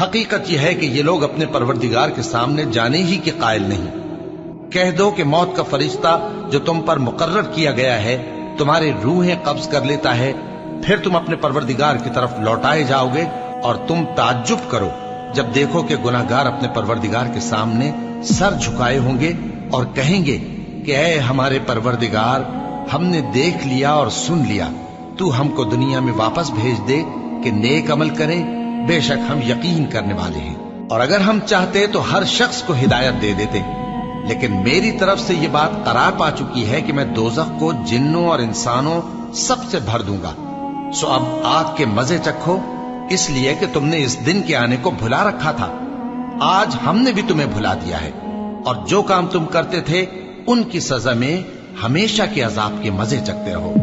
हकीकत यह है कि ये लोग अपने परवरदिगार के सामने जाने ही के कायल नहीं। कह दो कि मौत का फरिश्ता जो तुम पर मुकर्रर किया गया है तुम्हारी रूहें कब्ज कर लेता है, फिर तुम अपने परवरदिगार की तरफ लौटाए जाओगे और तुम ताज्जुब करो जब देखो कि गुनाहगार अपने परवरदिगार के सामने सर झुकाए होंगे और कहेंगे कि ऐ हमारे परवरदिगार, हमने देख लिया और सुन लिया, तू हमको दुनिया में वापस भेज दे कि नेक अमल करें, बेशक हम यकीन करने वाले हैं। और अगर हम चाहते तो हर शख्स को हिदायत दे देते, लेकिन मेरी तरफ से ये बात करार पा चुकी है कि मैं दोज़ख को जिन्नों और इंसानों सबसे भर दूंगा। सो अब आग के मजे चखो, इसलिए कि तुमने इस दिन के आने को भुला रखा था। आज हमने भी तुम्हें भुला दिया है, और जो काम तुम करते थे उनकी सजा में हमेशा के अजाब के मजे चखते रहो।